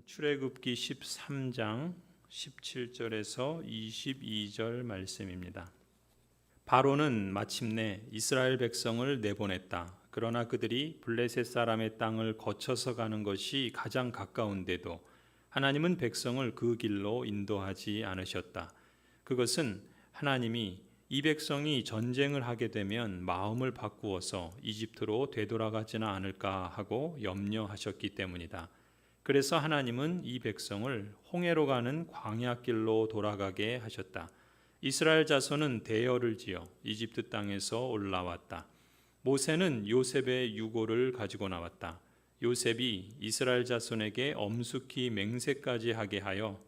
출애굽기 13장 17절에서 22절 말씀입니다. 바로는 마침내 이스라엘 백성을 내보냈다. 그러나 그들이 블레셋 사람의 땅을 거쳐서 가는 것이 가장 가까운데도 하나님은 백성을 그 길로 인도하지 않으셨다. 그것은 하나님이 이 백성이 전쟁을 하게 되면 마음을 바꾸어서 이집트로 되돌아가지는 않을까 하고 염려하셨기 때문이다. 그래서 하나님은 이 백성을 홍해로 가는 광야길로 돌아가게 하셨다. 이스라엘 자손은 대열을 지어 이집트 땅에서 올라왔다. 모세는 요셉의 유고를 가지고 나왔다. 요셉이 이스라엘 자손에게 엄숙히 맹세까지 하게 하여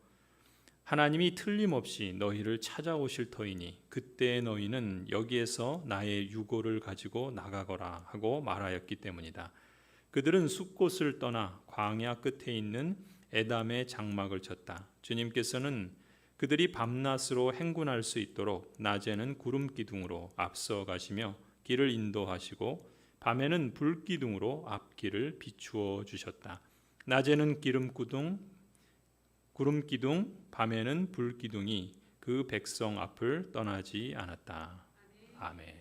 하나님이 틀림없이 너희를 찾아오실 터이니 그때 너희는 여기에서 나의 유고를 가지고 나가거라 하고 말하였기 때문이다. 그들은 숲곳을 떠나 광야 끝에 있는 에담의 장막을 쳤다. 주님께서는 그들이 밤낮으로 행군할 수 있도록 낮에는 구름 기둥으로 앞서 가시며 길을 인도하시고 밤에는 불 기둥으로 앞길을 비추어 주셨다. 낮에는 구름 기둥, 밤에는 불 기둥이 그 백성 앞을 떠나지 않았다. 아멘.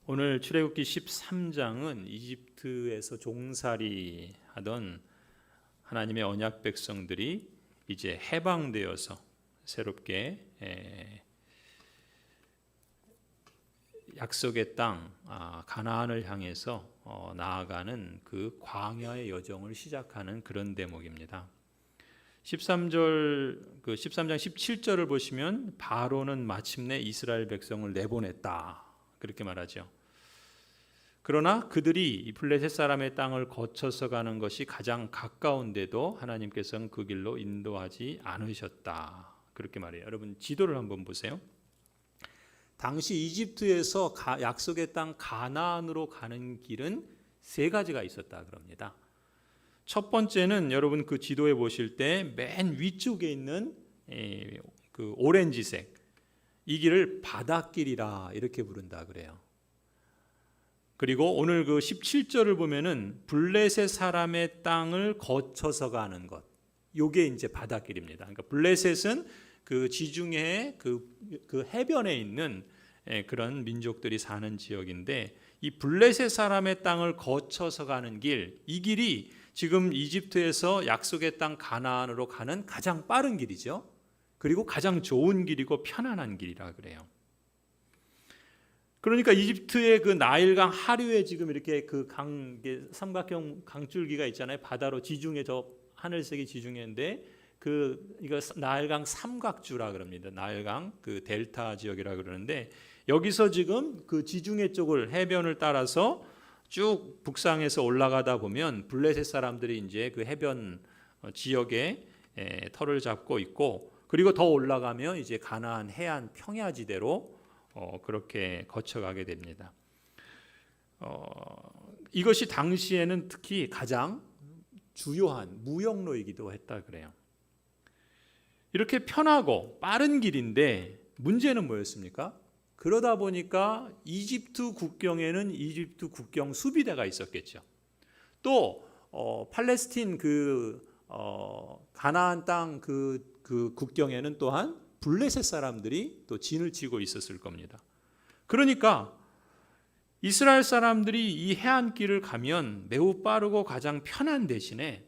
오늘 출애굽기 13장은 이집트에서 종살이 하던 하나님의 언약 백성들이 이제 해방되어서 새롭게 약속의 땅 가나안을 향해서 나아가는 그 광야의 여정을 시작하는 그런 대목입니다. 13장 17절을 보시면 바로는 마침내 이스라엘 백성을 내보냈다 그렇게 말하죠. 그러나 그들이 블레셋 사람의 땅을 거쳐서 가는 것이 가장 가까운데도 하나님께서는 그 길로 인도하지 않으셨다 그렇게 말해요. 여러분 지도를 한번 보세요. 당시 이집트에서 약속의 땅 가나안으로 가는 길은 세 가지가 있었다 그럽니다. 첫 번째는 여러분 그 지도에 보실 때 맨 위쪽에 있는 그 오렌지색 이 길을 바닷길이라 이렇게 부른다 그래요. 그리고 오늘 그 17절을 보면은 블레셋 사람의 땅을 거쳐서 가는 것. 요게 이제 바닷길입니다. 그러니까 블레셋은 그 지중해 그 해변에 있는 그런 민족들이 사는 지역인데 이 블레셋 사람의 땅을 거쳐서 가는 길, 이 길이 지금 이집트에서 약속의 땅 가나안으로 가는 가장 빠른 길이죠. 그리고 가장 좋은 길이고 편안한 길이라 그래요. 그러니까 이집트의 그 나일강 하류에 지금 이렇게 그 삼각형 강줄기가 있잖아요. 바다로 지중해 저 하늘색이 지중해인데 이거 나일강 삼각주라 그럽니다. 나일강 그 델타 지역이라 그러는데 여기서 지금 그 지중해 쪽을 해변을 따라서 쭉 북상해서 올라가다 보면 블레셋 사람들이 이제 그 해변 지역에 터를 잡고 있고 그리고 더 올라가면 이제 가나안 해안 평야지대로 그렇게 거쳐가게 됩니다. 이것이 당시에는 특히 가장 주요한 무역로이기도 했다 그래요. 이렇게 편하고 빠른 길인데 문제는 뭐였습니까? 그러다 보니까 이집트 국경에는 이집트 국경 수비대가 있었겠죠. 또 팔레스틴 가나안 땅 그 국경에는 또한 블레셋 사람들이 또 진을 치고 있었을 겁니다. 그러니까 이스라엘 사람들이 이 해안길을 가면 매우 빠르고 가장 편한 대신에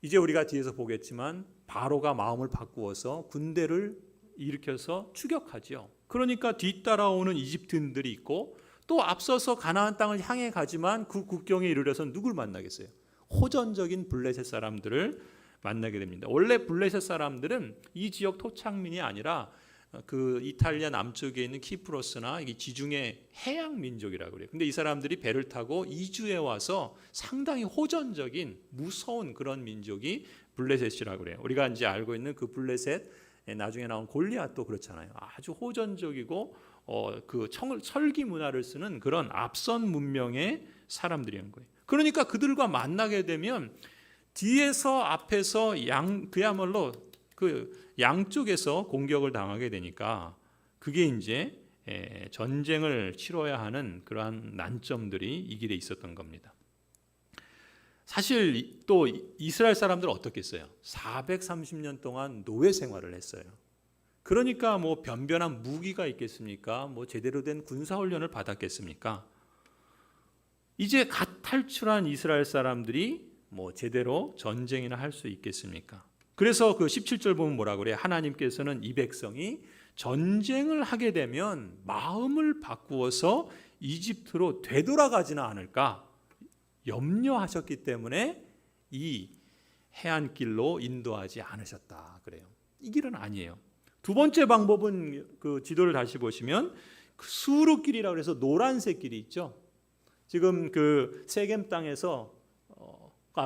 이제 우리가 뒤에서 보겠지만 바로가 마음을 바꾸어서 군대를 일으켜서 추격하죠. 그러니까 뒤따라오는 이집트인들이 있고 또 앞서서 가나안 땅을 향해 가지만 그 국경에 이르러서 누굴 만나겠어요? 호전적인 블레셋 사람들을 만나게 됩니다. 원래 블레셋 사람들은 이 지역 토착민이 아니라 그 이탈리아 남쪽에 있는 키프로스나 이 지중해 해양 민족이라고 그래요. 근데 이 사람들이 배를 타고 이주해 와서 상당히 호전적인 무서운 그런 민족이 블레셋이라고 그래요. 우리가 이제 알고 있는 그 블레셋 나중에 나온 골리앗도 그렇잖아요. 아주 호전적이고 그 철기 문화를 쓰는 그런 앞선 문명의 사람들이란 거예요. 그러니까 그들과 만나게 되면 뒤에서 앞에서 그야말로 그 양쪽에서 공격을 당하게 되니까 그게 이제 전쟁을 치러야 하는 그러한 난점들이 이 길에 있었던 겁니다. 사실 또 이스라엘 사람들은 어떻겠어요? 430년 동안 노예 생활을 했어요. 그러니까 뭐 변변한 무기가 있겠습니까? 뭐 제대로 된 군사 훈련을 받았겠습니까? 이제 갓 탈출한 이스라엘 사람들이 뭐 제대로 전쟁이나 할 수 있겠습니까? 그래서 그 17절 보면 뭐라 그래요? 하나님께서는 이 백성이 전쟁을 하게 되면 마음을 바꾸어서 이집트로 되돌아가지는 않을까 염려하셨기 때문에 이 해안길로 인도하지 않으셨다 그래요. 이 길은 아니에요. 두 번째 방법은 그 지도를 다시 보시면 그 수르길이라고 해서 노란색 길이 있죠. 지금 그 세겜 땅에서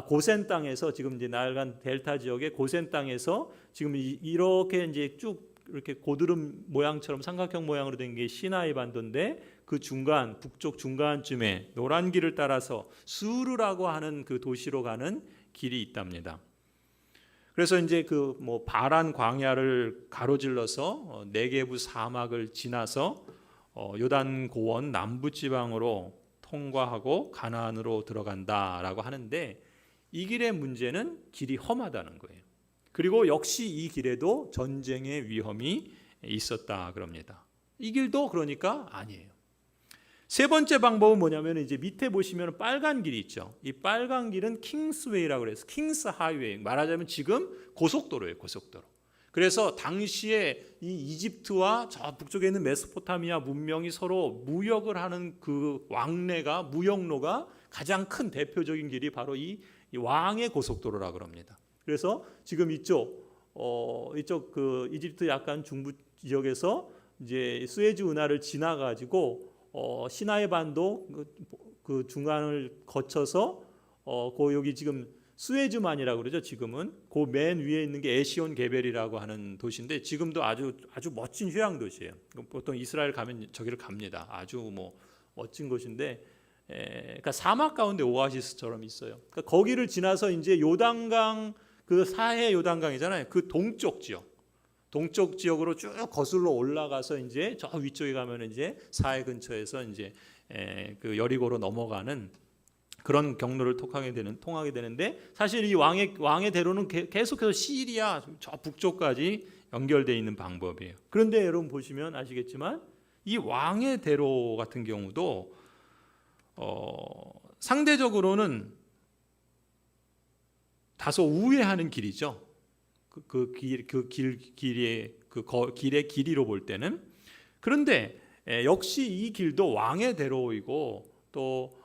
고센 땅에서 지금 이제 나일강 델타 지역의 고센 땅에서 지금 이렇게 이제 쭉 이렇게 고드름 모양처럼 삼각형 모양으로 된 게 시나이 반도인데 그 중간 북쪽 중간쯤에 노란 길을 따라서 수르라고 하는 그 도시로 가는 길이 있답니다. 그래서 이제 그 뭐 바란 광야를 가로질러서 네게부 사막을 지나서 요단 고원 남부 지방으로 통과하고 가나안으로 들어간다라고 하는데 이 길의 문제는 길이 험하다는 거예요. 그리고 역시 이 길에도 전쟁의 위험이 있었다 그럽니다. 이 길도 그러니까 아니에요. 세 번째 방법은 뭐냐면 이제 밑에 보시면 빨간 길이 있죠. 이 빨간 길은 킹스웨이라고 그래서 킹스 하이웨이 말하자면 지금 고속도로예요, 고속도로. 그래서 당시에 이 이집트와 저 북쪽에 있는 메소포타미아 문명이 서로 무역을 하는 그 왕래가 무역로가 가장 큰 대표적인 길이 바로 이 왕의 고속도로라고 그럽니다. 그래서 지금 이쪽 그 이집트 약간 중부 지역에서 이제 스웨즈 운하를 지나 가지고 시나이 반도 그 중간을 거쳐서 여기 지금 스웨즈만이라고 그러죠. 지금은 그 맨 위에 있는 게 에시온 게벨이라고 하는 도시인데 지금도 아주 멋진 휴양 도시예요. 보통 이스라엘 가면 저기를 갑니다. 아주 뭐 멋진 곳인데, 그러니까 사막 가운데 오아시스처럼 있어요. 그러니까 거기를 지나서 이제 요단강 그 사해 요단강이잖아요. 그 동쪽 지역으로 쭉 거슬러 올라가서 이제 저 위쪽에 가면 이제 사해 근처에서 이제 그 여리고로 넘어가는 그런 경로를 통하게 되는데 사실 이 왕의 대로는 계속해서 시리아 저 북쪽까지 연결되어 있는 방법이에요. 그런데 여러분 보시면 아시겠지만 이 왕의 대로 같은 경우도 상대적으로는 다소 우회하는 길이죠. 길의 길이로 볼 때는. 그런데 역시 이 길도 왕의 대로이고 또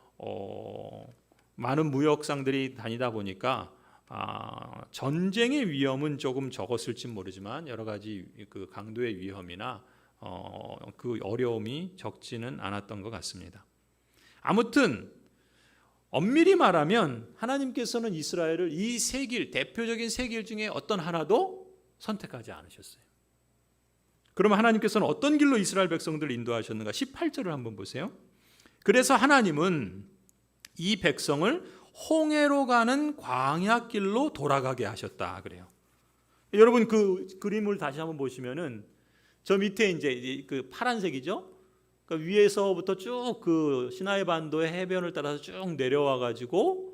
많은 무역상들이 다니다 보니까 전쟁의 위험은 조금 적었을지 모르지만 여러 가지 그 강도의 위험이나 그 어려움이 적지는 않았던 것 같습니다. 아무튼 엄밀히 말하면 하나님께서는 이스라엘을 이 세 길, 대표적인 세 길 중에 어떤 하나도 선택하지 않으셨어요. 그러면 하나님께서는 어떤 길로 이스라엘 백성들을 인도하셨는가? 18절을 한번 보세요. 그래서 하나님은 이 백성을 홍해로 가는 광야길로 돌아가게 하셨다 그래요. 여러분 그 그림을 다시 한번 보시면은 저 밑에 이제 그 파란색이죠. 그러니까 위에서부터 쭉 그 시나이 반도의 해변을 따라서 쭉 내려와 가지고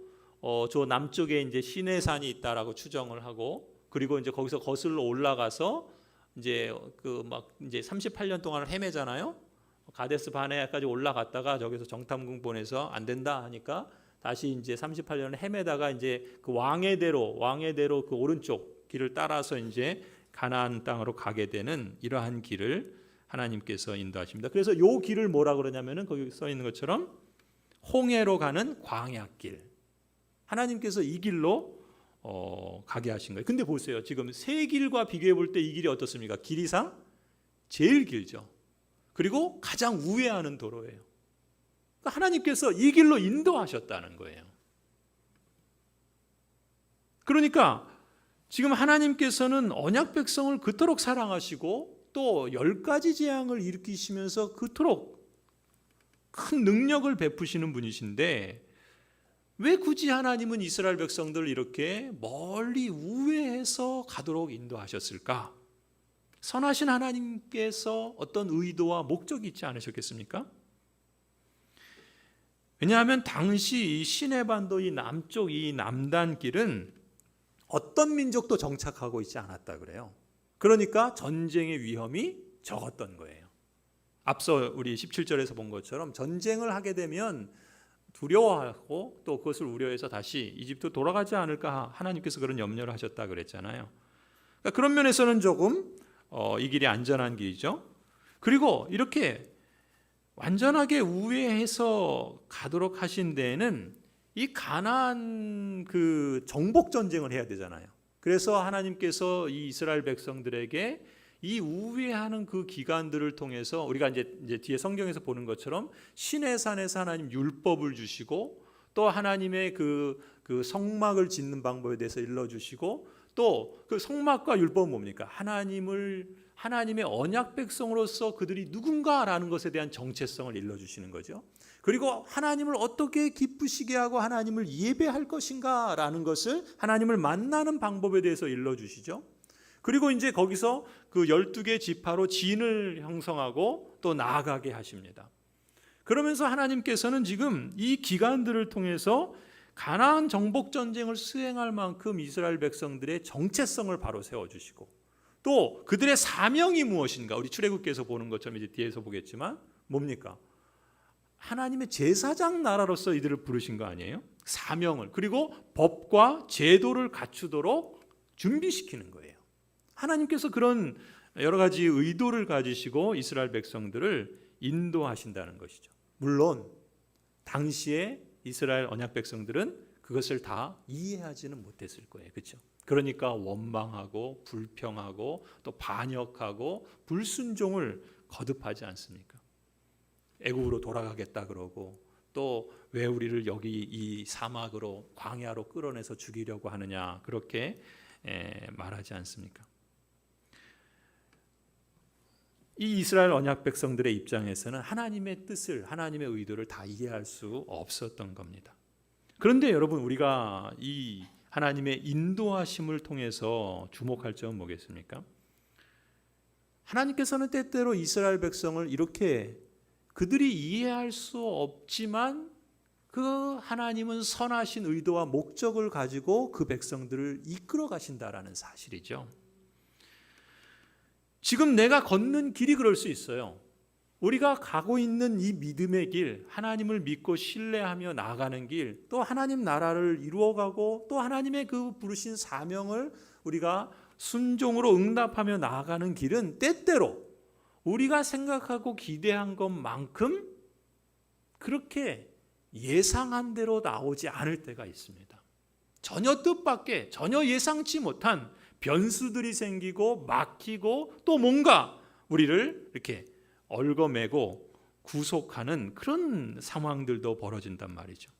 저 남쪽에 이제 시내산이 있다라고 추정을 하고 그리고 이제 거기서 거슬러 올라가서 이제 그 막 이제 38년 동안을 헤매잖아요. 가데스 바네아까지 올라갔다가 저기서 정탐궁 보내서 안 된다 하니까 다시 이제 38년을 헤매다가 이제 그 왕의 대로 그 오른쪽 길을 따라서 이제 가나안 땅으로 가게 되는 이러한 길을 하나님께서 인도하십니다. 그래서 이 길을 뭐라 그러냐면은 거기 써 있는 것처럼 홍해로 가는 광야길. 하나님께서 이 길로 가게 하신 거예요. 근데 보세요. 지금 세 길과 비교해 볼 때 이 길이 어떻습니까? 길이상 제일 길죠. 그리고 가장 우회하는 도로예요. 그러니까 하나님께서 이 길로 인도하셨다는 거예요. 그러니까 지금 하나님께서는 언약 백성을 그토록 사랑하시고 또 10가지 재앙을 일으키시면서 그토록 큰 능력을 베푸시는 분이신데 왜 굳이 하나님은 이스라엘 백성들을 이렇게 멀리 우회해서 가도록 인도하셨을까? 선하신 하나님께서 어떤 의도와 목적이 있지 않으셨겠습니까? 왜냐하면 당시 이 시내반도 이 남쪽 이 남단길은 어떤 민족도 정착하고 있지 않았다 그래요. 그러니까 전쟁의 위험이 적었던 거예요. 앞서 우리 17절에서 본 것처럼 전쟁을 하게 되면 두려워하고 또 그것을 우려해서 다시 이집트 돌아가지 않을까 하나님께서 그런 염려를 하셨다 그랬잖아요. 그러니까 그런 면에서는 조금 이 길이 안전한 길이죠. 그리고 이렇게 완전하게 우회해서 가도록 하신 데에는 이 가나안 그 정복 전쟁을 해야 되잖아요. 그래서 하나님께서 이 이스라엘 백성들에게 이 우회하는 그 기간들을 통해서 우리가 이제 뒤에 성경에서 보는 것처럼 시내산에서 하나님 율법을 주시고 또 하나님의 그 성막을 짓는 방법에 대해서 일러주시고 또 그 성막과 율법은 뭡니까? 하나님의 언약 백성으로서 그들이 누군가라는 것에 대한 정체성을 일러주시는 거죠. 그리고 하나님을 어떻게 기쁘시게 하고 하나님을 예배할 것인가라는 것을 하나님을 만나는 방법에 대해서 일러주시죠. 그리고 이제 거기서 그 12개 지파로 진을 형성하고 또 나아가게 하십니다. 그러면서 하나님께서는 지금 이 기간들을 통해서 가나안 정복 전쟁을 수행할 만큼 이스라엘 백성들의 정체성을 바로 세워주시고 또 그들의 사명이 무엇인가, 우리 출애굽기에서 보는 것처럼 이제 뒤에서 보겠지만 뭡니까? 하나님의 제사장 나라로서 이들을 부르신 거 아니에요? 사명을, 그리고 법과 제도를 갖추도록 준비시키는 거예요. 하나님께서 그런 여러 가지 의도를 가지시고 이스라엘 백성들을 인도하신다는 것이죠. 물론 당시에 이스라엘 언약 백성들은 그것을 다 이해하지는 못했을 거예요. 그렇죠? 그러니까 원망하고 불평하고 또 반역하고 불순종을 거듭하지 않습니까? 애굽으로 돌아가겠다 그러고 또 왜 우리를 여기 이 사막으로 광야로 끌어내서 죽이려고 하느냐 그렇게 말하지 않습니까? 이 이스라엘 언약 백성들의 입장에서는 하나님의 뜻을, 하나님의 의도를 다 이해할 수 없었던 겁니다. 그런데 여러분, 우리가 이 하나님의 인도하심을 통해서 주목할 점은 뭐겠습니까? 하나님께서는 때때로 이스라엘 백성을 이렇게 그들이 이해할 수 없지만 그 하나님은 선하신 의도와 목적을 가지고 그 백성들을 이끌어 가신다라는 사실이죠. 지금 내가 걷는 길이 그럴 수 있어요. 우리가 가고 있는 이 믿음의 길, 하나님을 믿고 신뢰하며 나아가는 길, 또 하나님 나라를 이루어가고 또 하나님의 그 부르신 사명을 우리가 순종으로 응답하며 나아가는 길은 때때로 우리가 생각하고 기대한 것만큼 그렇게 예상한 대로 나오지 않을 때가 있습니다. 전혀 뜻밖의, 전혀 예상치 못한 변수들이 생기고 막히고 또 뭔가 우리를 이렇게 얽어매고 구속하는 그런 상황들도 벌어진단 말이죠.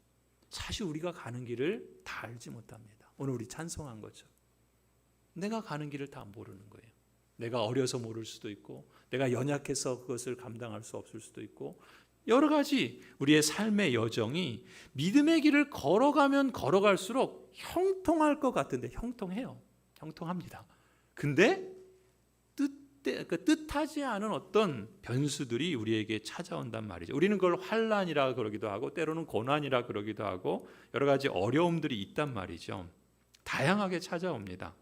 사실 우리가 가는 길을 다 알지 못합니다. 오늘 우리 찬송한 것처럼 내가 가는 길을 다 모르는 거예요. 내가 어려서 모를 수도 있고 내가 연약해서 그것을 감당할 수 없을 수도 있고 여러 가지 우리의 삶의 여정이 믿음의 길을 걸어가면 걸어갈수록 형통할 것 같은데 형통해요. 형통합니다. 근데 뜻하지 않은 어떤 변수들이 우리에게 찾아온단 말이죠. 우리는 그걸 환난이라 그러기도 하고 때로는 고난이라 그러기도 하고 여러 가지 어려움들이 있단 말이죠. 다양하게 찾아옵니다.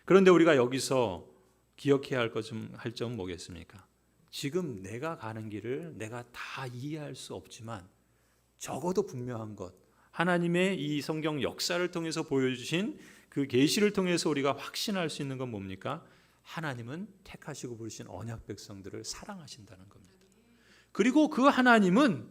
그런데 우리가 여기서 기억해야 할 점은 뭐겠습니까? 지금 내가 가는 길을 내가 다 이해할 수 없지만 적어도 분명한 것, 하나님의 이 성경 역사를 통해서 보여주신 그 계시를 통해서 우리가 확신할 수 있는 건 뭡니까? 하나님은 택하시고 부르신 언약 백성들을 사랑하신다는 겁니다. 그리고 그 하나님은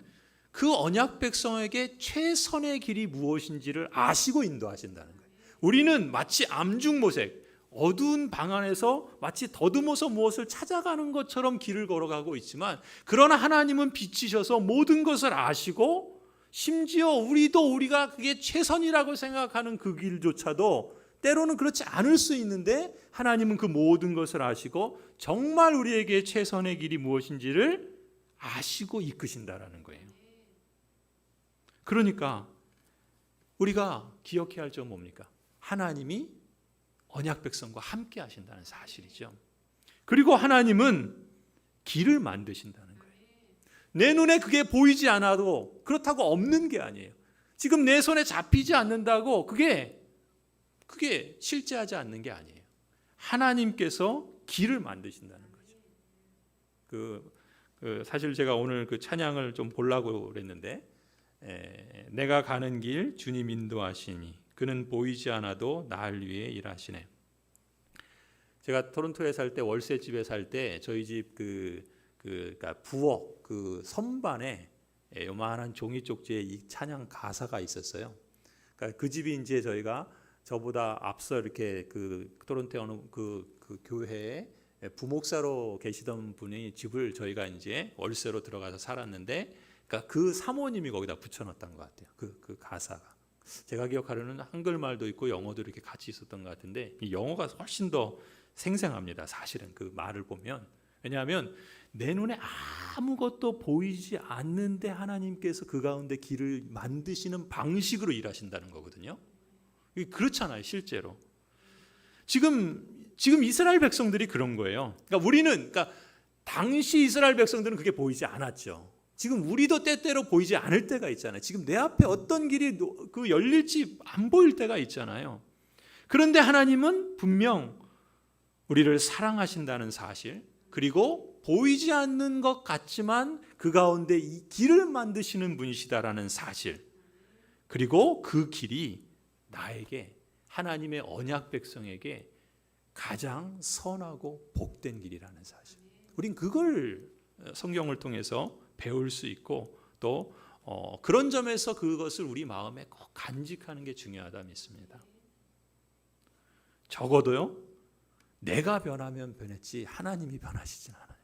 그 언약 백성에게 최선의 길이 무엇인지를 아시고 인도하신다는 거예요. 우리는 마치 암중모색, 어두운 방 안에서 마치 더듬어서 무엇을 찾아가는 것처럼 길을 걸어가고 있지만 그러나 하나님은 빛이셔서 모든 것을 아시고 심지어 우리가 그게 최선이라고 생각하는 그 길조차도 때로는 그렇지 않을 수 있는데 하나님은 그 모든 것을 아시고 정말 우리에게 최선의 길이 무엇인지를 아시고 이끄신다라는 거예요. 그러니까 우리가 기억해야 할 점은 뭡니까? 하나님이 언약 백성과 함께 하신다는 사실이죠. 그리고 하나님은 길을 만드신다는 거예요. 내 눈에 그게 보이지 않아도 그렇다고 없는 게 아니에요. 지금 내 손에 잡히지 않는다고 그게 실제하지 않는 게 아니에요. 하나님께서 길을 만드신다는 거죠. 사실 제가 오늘 그 찬양을 좀 보려고 그랬는데, 내가 가는 길 주님 인도하시니 그는 보이지 않아도 날 위해 일하시네. 제가 토론토에 살 때, 월세집에 살 때 저희 집 그러니까 부엌 그 선반에 요만한 종이 쪽지에 이 찬양 가사가 있었어요. 그러니까 그 집이 이제 저희가 저보다 앞서 이렇게 그 토론토 어느 그 교회에 부목사로 계시던 분이 집을 저희가 이제 월세로 들어가서 살았는데, 그러니까 그 사모님이 거기다 붙여놨던 것 같아요. 그 가사가. 제가 기억하려는 한글말도 있고 영어도 이렇게 같이 있었던 것 같은데, 이 영어가 훨씬 더 생생합니다. 사실은 그 말을 보면. 왜냐하면 내 눈에 아무것도 보이지 않는데 하나님께서 그 가운데 길을 만드시는 방식으로 일하신다는 거거든요. 그렇잖아요, 실제로. 지금 이스라엘 백성들이 그런 거예요. 그러니까 당시 이스라엘 백성들은 그게 보이지 않았죠. 지금 우리도 때때로 보이지 않을 때가 있잖아요. 지금 내 앞에 어떤 길이 열릴지 안 보일 때가 있잖아요. 그런데 하나님은 분명 우리를 사랑하신다는 사실, 그리고 보이지 않는 것 같지만 그 가운데 이 길을 만드시는 분이시다라는 사실, 그리고 그 길이 나에게, 하나님의 언약 백성에게 가장 선하고 복된 길이라는 사실, 우린 그걸 성경을 통해서 배울 수 있고, 또 그런 점에서 그것을 우리 마음에 꼭 간직하는 게 중요하다 믿습니다. 적어도요, 내가 변하면 변했지 하나님이 변하시진 않아요.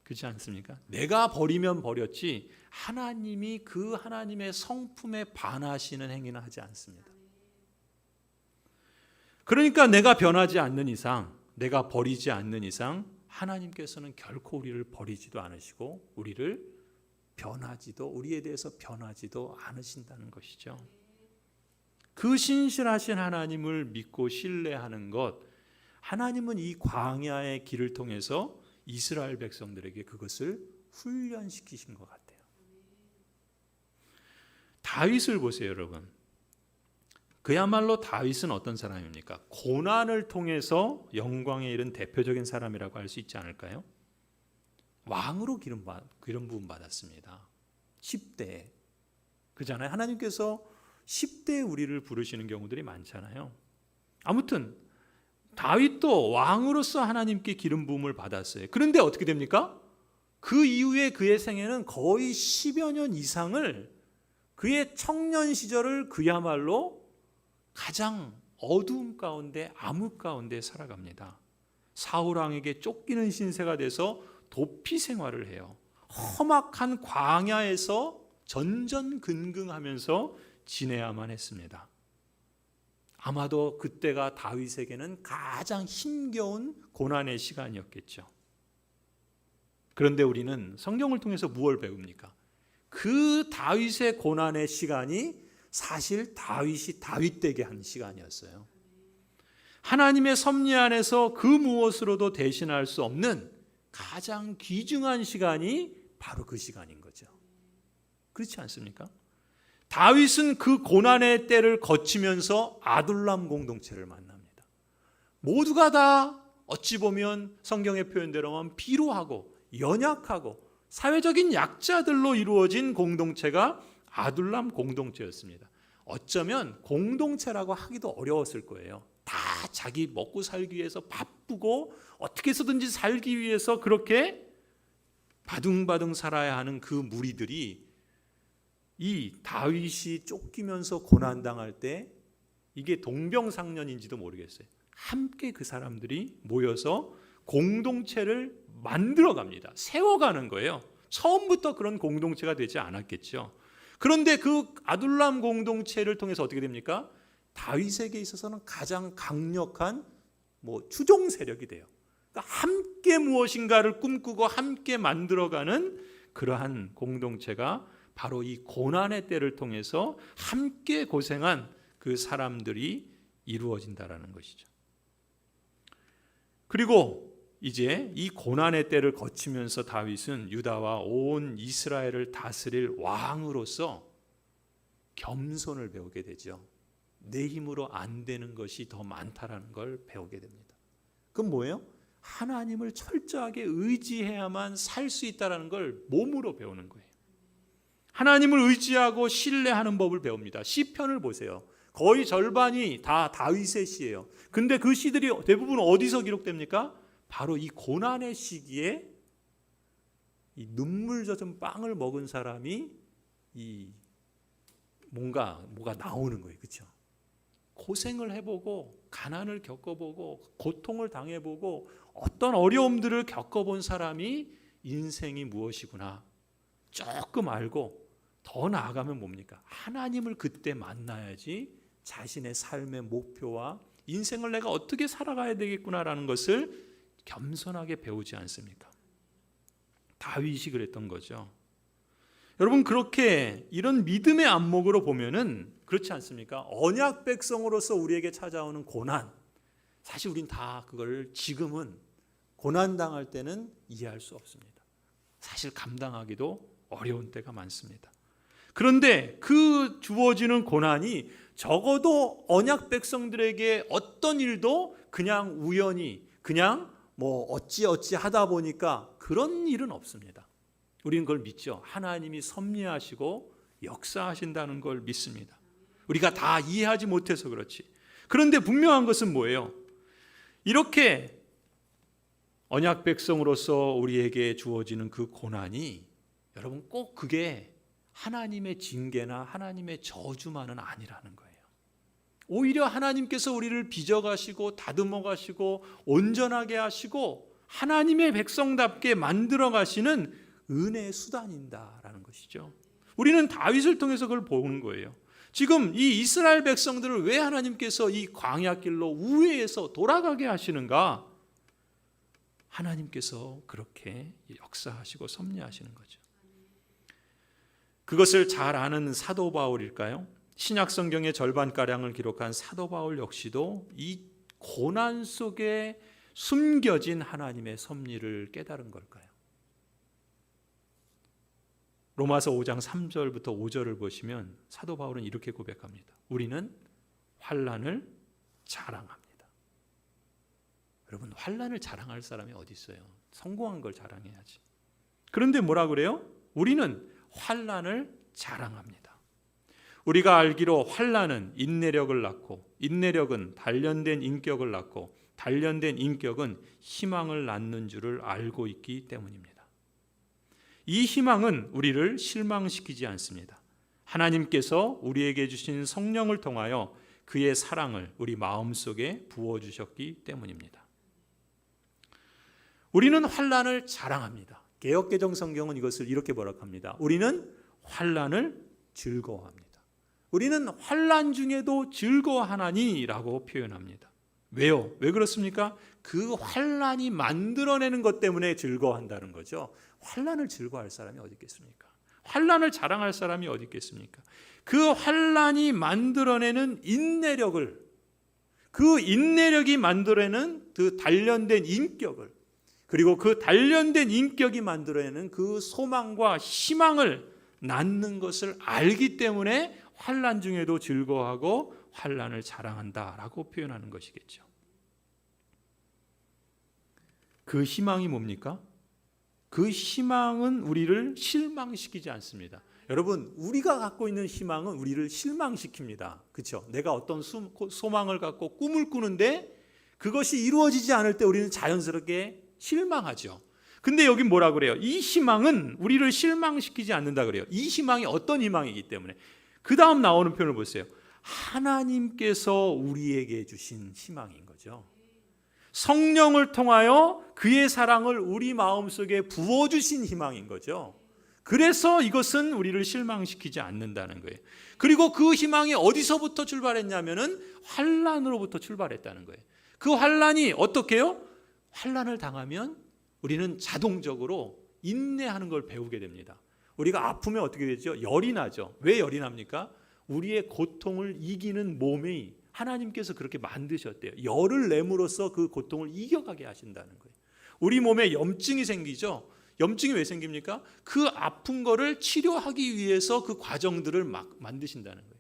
그렇지 않습니까? 내가 버리면 버렸지 하나님이 그 하나님의 성품에 반하시는 행위는 하지 않습니다. 그러니까 내가 변하지 않는 이상, 내가 버리지 않는 이상 하나님께서는 결코 우리를 버리지도 않으시고 우리에 대해서 변하지도 않으신다는 것이죠. 그 신실하신 하나님을 믿고 신뢰하는 것, 하나님은 이 광야의 길을 통해서 이스라엘 백성들에게 그것을 훈련시키신 것 같아요. 다윗을 보세요, 여러분. 그야말로 다윗은 어떤 사람입니까? 고난을 통해서 영광에 이른 대표적인 사람이라고 할 수 있지 않을까요? 왕으로 기름 부음 받았습니다. 10대에. 그잖아요. 하나님께서 10대에 우리를 부르시는 경우들이 많잖아요. 아무튼 다윗도 왕으로서 하나님께 기름 부음을 받았어요. 그런데 어떻게 됩니까? 그 이후에 그의 생애는 거의 10여 년 이상을, 그의 청년 시절을 그야말로 가장 어두움 가운데, 암흑 가운데 살아갑니다. 사울 왕에게 쫓기는 신세가 돼서 도피 생활을 해요. 험악한 광야에서 전전긍긍하면서 지내야만 했습니다. 아마도 그때가 다윗에게는 가장 힘겨운 고난의 시간이었겠죠. 그런데 우리는 성경을 통해서 무엇을 배웁니까? 그 다윗의 고난의 시간이 사실 다윗이 다윗되게 한 시간이었어요. 하나님의 섭리 안에서 그 무엇으로도 대신할 수 없는 가장 귀중한 시간이 바로 그 시간인 거죠. 그렇지 않습니까? 다윗은 그 고난의 때를 거치면서 아둘람 공동체를 만납니다. 모두가 다 어찌 보면 성경의 표현대로만 비루하고 연약하고 사회적인 약자들로 이루어진 공동체가 아둘람 공동체였습니다. 어쩌면 공동체라고 하기도 어려웠을 거예요. 다 자기 먹고 살기 위해서 바쁘고 어떻게 해서든지 살기 위해서 그렇게 바둥바둥 살아야 하는 그 무리들이 이 다윗이 쫓기면서 고난당할 때 이게 동병상련인지도 모르겠어요. 함께 그 사람들이 모여서 공동체를 만들어갑니다. 세워가는 거예요. 처음부터 그런 공동체가 되지 않았겠죠. 그런데 그 아둘람 공동체를 통해서 어떻게 됩니까? 다윗에게 있어서는 가장 강력한 추종 세력이 돼요. 그러니까 함께 무엇인가를 꿈꾸고 함께 만들어가는 그러한 공동체가 바로 이 고난의 때를 통해서 함께 고생한 그 사람들이 이루어진다라는 것이죠. 그리고 이제 이 고난의 때를 거치면서 다윗은 유다와 온 이스라엘을 다스릴 왕으로서 겸손을 배우게 되죠. 내 힘으로 안 되는 것이 더 많다라는 걸 배우게 됩니다. 그건 뭐예요? 하나님을 철저하게 의지해야만 살 수 있다는 걸 몸으로 배우는 거예요. 하나님을 의지하고 신뢰하는 법을 배웁니다. 시편을 보세요. 거의 절반이 다 다윗의 시예요. 근데 그 시들이 대부분 어디서 기록됩니까? 바로 이 고난의 시기에 이 눈물 젖은 빵을 먹은 사람이 이 뭐가 나오는 거예요. 그렇죠? 고생을 해보고 가난을 겪어보고 고통을 당해보고 어떤 어려움들을 겪어본 사람이 인생이 무엇이구나 조금 알고 더 나아가면 뭡니까? 하나님을 그때 만나야지 자신의 삶의 목표와 인생을 내가 어떻게 살아가야 되겠구나라는 것을 겸손하게 배우지 않습니까? 다윗이 그랬던 거죠. 여러분, 그렇게 이런 믿음의 안목으로 보면은 그렇지 않습니까? 언약 백성으로서 우리에게 찾아오는 고난, 사실 우린 다 그걸 지금은 고난 당할 때는 이해할 수 없습니다. 사실 감당하기도 어려운 때가 많습니다. 그런데 그 주어지는 고난이 적어도 언약 백성들에게 어떤 일도 그냥 우연히 그냥 어찌 하다 보니까 그런 일은 없습니다. 우리는 그걸 믿죠. 하나님이 섭리하시고 역사하신다는 걸 믿습니다. 우리가 다 이해하지 못해서 그렇지. 그런데 분명한 것은 뭐예요? 이렇게 언약 백성으로서 우리에게 주어지는 그 고난이 여러분 꼭 그게 하나님의 징계나 하나님의 저주만은 아니라는 거예요. 오히려 하나님께서 우리를 빚어가시고 다듬어가시고 온전하게 하시고 하나님의 백성답게 만들어가시는 은혜의 수단인다라는 것이죠. 우리는 다윗을 통해서 그걸 보는 거예요. 지금 이 이스라엘 백성들을 왜 하나님께서 이 광야길로 우회해서 돌아가게 하시는가? 하나님께서 그렇게 역사하시고 섭리하시는 거죠. 그것을 잘 아는 사도 바울일까요? 신약 성경의 절반가량을 기록한 사도 바울 역시도 이 고난 속에 숨겨진 하나님의 섭리를 깨달은 걸까요? 로마서 5장 3절부터 5절을 보시면 사도 바울은 이렇게 고백합니다. 우리는 환난을 자랑합니다. 여러분, 환난을 자랑할 사람이 어디 있어요? 성공한 걸 자랑해야지. 그런데 뭐라 그래요? 우리는 환난을 자랑합니다. 우리가 알기로 환난은 인내력을 낳고 인내력은 단련된 인격을 낳고 단련된 인격은 희망을 낳는 줄을 알고 있기 때문입니다. 이 희망은 우리를 실망시키지 않습니다. 하나님께서 우리에게 주신 성령을 통하여 그의 사랑을 우리 마음속에 부어주셨기 때문입니다. 우리는 환난을 자랑합니다. 개역개정 성경은 이것을 이렇게 번역합니다. 우리는 환난을 즐거워합니다. 우리는 환난 중에도 즐거워하나니라고 표현합니다. 왜요? 왜 그렇습니까? 그 환난이 만들어내는 것 때문에 즐거워한다는 거죠. 환난을 즐거워할 사람이 어디 있겠습니까? 환난을 자랑할 사람이 어디 있겠습니까? 그 환난이 만들어내는 인내력을, 그 인내력이 만들어내는 그 단련된 인격을, 그리고 그 단련된 인격이 만들어내는 그 소망과 희망을 낳는 것을 알기 때문에 환난 중에도 즐거워하고 환난을 자랑한다라고 표현하는 것이겠죠. 그 희망이 뭡니까? 그 희망은 우리를 실망시키지 않습니다. 여러분, 우리가 갖고 있는 희망은 우리를 실망시킵니다. 그렇죠? 내가 어떤 소망을 갖고 꿈을 꾸는데 그것이 이루어지지 않을 때 우리는 자연스럽게 실망하죠. 근데 여기 뭐라 그래요? 이 희망은 우리를 실망시키지 않는다 그래요. 이 희망이 어떤 희망이기 때문에. 그 다음 나오는 표현을 보세요. 하나님께서 우리에게 주신 희망인 거죠. 성령을 통하여 그의 사랑을 우리 마음속에 부어주신 희망인 거죠. 그래서 이것은 우리를 실망시키지 않는다는 거예요. 그리고 그 희망이 어디서부터 출발했냐면은 환난으로부터 출발했다는 거예요. 그 환난이 어떻게 해요? 환난을 당하면 우리는 자동적으로 인내하는 걸 배우게 됩니다. 우리가 아프면 어떻게 되죠? 열이 나죠. 왜 열이 납니까? 우리의 고통을 이기는 몸이 하나님께서 그렇게 만드셨대요. 열을 내므로써 그 고통을 이겨가게 하신다는 거예요. 우리 몸에 염증이 생기죠. 염증이 왜 생깁니까? 그 아픈 거를 치료하기 위해서 그 과정들을 막 만드신다는 거예요.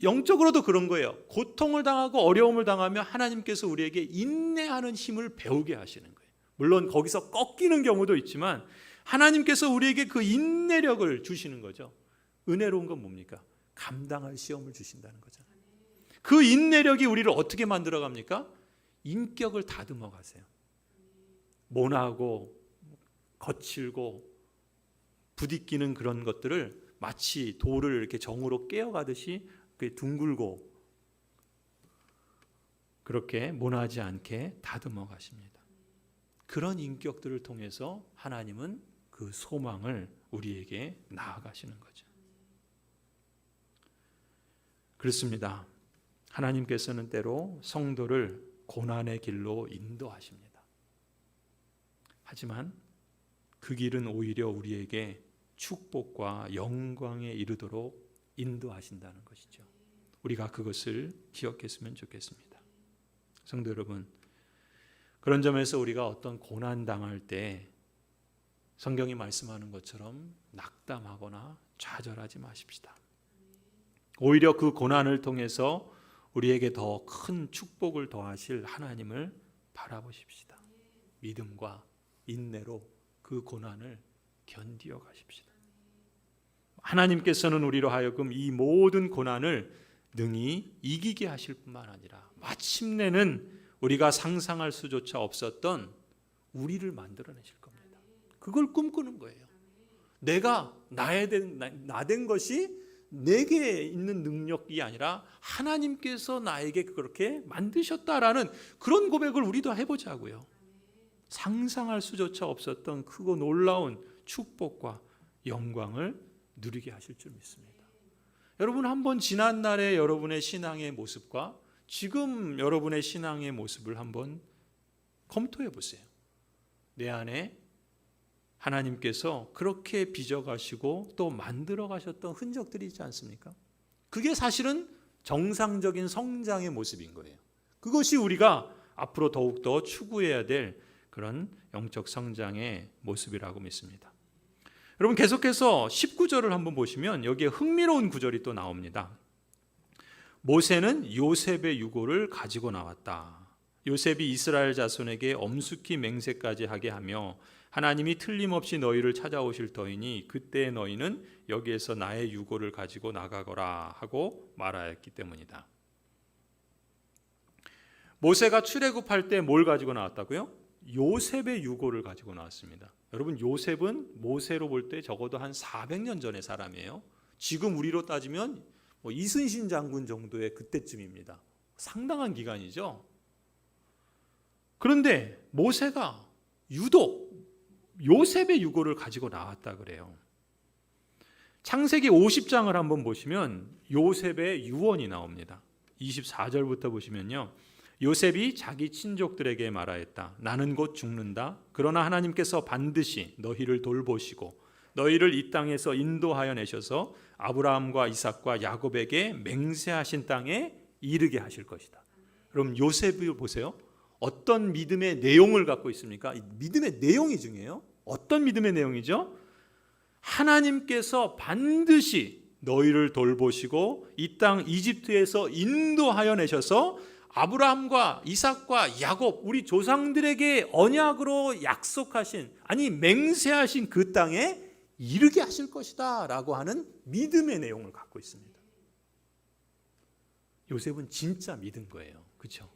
영적으로도 그런 거예요. 고통을 당하고 어려움을 당하면 하나님께서 우리에게 인내하는 힘을 배우게 하시는 거예요. 물론 거기서 꺾이는 경우도 있지만 하나님께서 우리에게 그 인내력을 주시는 거죠. 은혜로운 건 뭡니까? 감당할 시험을 주신다는 거잖아요. 그 인내력이 우리를 어떻게 만들어 갑니까? 인격을 다듬어 가세요. 모나고 거칠고 부딪히는 그런 것들을 마치 돌을 이렇게 정으로 깨어가듯이 둥글고 그렇게 모나지 않게 다듬어 가십니다. 그런 인격들을 통해서 하나님은 그 소망을 우리에게 나아가시는 거죠. 그렇습니다. 하나님께서는 때로 성도를 고난의 길로 인도하십니다. 하지만 그 길은 오히려 우리에게 축복과 영광에 이르도록 인도하신다는 것이죠. 우리가 그것을 기억했으면 좋겠습니다. 성도 여러분, 그런 점에서 우리가 어떤 고난 당할 때 성경이 말씀하는 것처럼 낙담하거나 좌절하지 마십시다. 오히려 그 고난을 통해서 우리에게 더 큰 축복을 더하실 하나님을 바라보십시다. 믿음과 인내로 그 고난을 견디어 가십시다. 하나님께서는 우리로 하여금 이 모든 고난을 능히 이기게 하실 뿐만 아니라 마침내는 우리가 상상할 수조차 없었던 우리를 만들어내실 겁니다. 그걸 꿈꾸는 거예요. 내가 나 된 것이 내게 있는 능력이 아니라 하나님께서 나에게 그렇게 만드셨다라는 그런 고백을 우리도 해보자고요. 상상할 수조차 없었던 크고 놀라운 축복과 영광을 누리게 하실 줄 믿습니다. 여러분 한번 지난 날의 여러분의 신앙의 모습과 지금 여러분의 신앙의 모습을 한번 검토해 보세요. 내 안에 하나님께서 그렇게 빚어가시고 또 만들어 가셨던 흔적들이 있지 않습니까? 그게 사실은 정상적인 성장의 모습인 거예요. 그것이 우리가 앞으로 더욱더 추구해야 될 그런 영적 성장의 모습이라고 믿습니다. 여러분 계속해서 19절을 한번 보시면 여기에 흥미로운 구절이 또 나옵니다. 모세는 요셉의 유고를 가지고 나왔다. 요셉이 이스라엘 자손에게 엄숙히 맹세까지 하게 하며 하나님이 틀림없이 너희를 찾아오실 터이니 그때 너희는 여기에서 나의 유고를 가지고 나가거라 하고 말하였기 때문이다. 모세가 출애굽할 때 뭘 가지고 나왔다고요? 요셉의 유고를 가지고 나왔습니다. 여러분 요셉은 모세로 볼 때 적어도 한 400년 전의 사람이에요. 지금 우리로 따지면 이순신 장군 정도의 그때쯤입니다. 상당한 기간이죠. 그런데 모세가 유독 요셉의 유고를 가지고 나왔다 그래요. 창세기 50장을 한번 보시면 요셉의 유언이 나옵니다. 24절부터 보시면요. 요셉이 자기 친족들에게 말하였다. 나는 곧 죽는다. 그러나 하나님께서 반드시 너희를 돌보시고 너희를 이 땅에서 인도하여 내셔서 아브라함과 이삭과 야곱에게 맹세하신 땅에 이르게 하실 것이다. 그럼 요셉을 보세요. 어떤 믿음의 내용을 갖고 있습니까? 믿음의 내용이 중요해요. 어떤 믿음의 내용이죠? 하나님께서 반드시 너희를 돌보시고 이 땅 이집트에서 인도하여 내셔서 아브라함과 이삭과 야곱 우리 조상들에게 언약으로 약속하신 아니 맹세하신 그 땅에 이르게 하실 것이다 라고 하는 믿음의 내용을 갖고 있습니다. 요셉은 진짜 믿은 거예요. 그렇죠?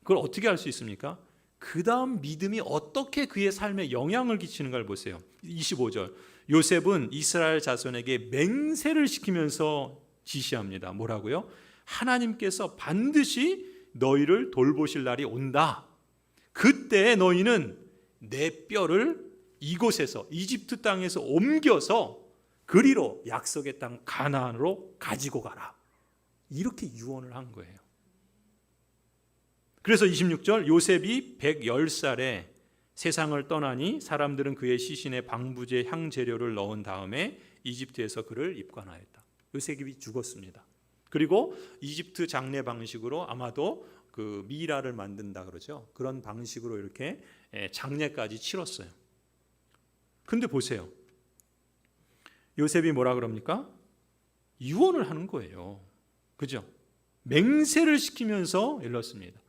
그걸 어떻게 알 수 있습니까? 그 다음 믿음이 어떻게 그의 삶에 영향을 끼치는가를 보세요. 25절 요셉은 이스라엘 자손에게 맹세를 시키면서 지시합니다. 뭐라고요? 하나님께서 반드시 너희를 돌보실 날이 온다. 그때 너희는 내 뼈를 이곳에서 이집트 땅에서 옮겨서 그리로 약속의 땅 가나안으로 가지고 가라. 이렇게 유언을 한 거예요. 그래서 26절 요셉이 110살에 세상을 떠나니 사람들은 그의 시신에 방부제 향재료를 넣은 다음에 이집트에서 그를 입관하였다. 요셉이 죽었습니다. 그리고 이집트 장례 방식으로 아마도 그 미라를 만든다 그러죠. 그런 방식으로 이렇게 장례까지 치렀어요. 근데 보세요. 요셉이 뭐라 그럽니까? 유언을 하는 거예요. 그죠? 맹세를 시키면서 일렀습니다.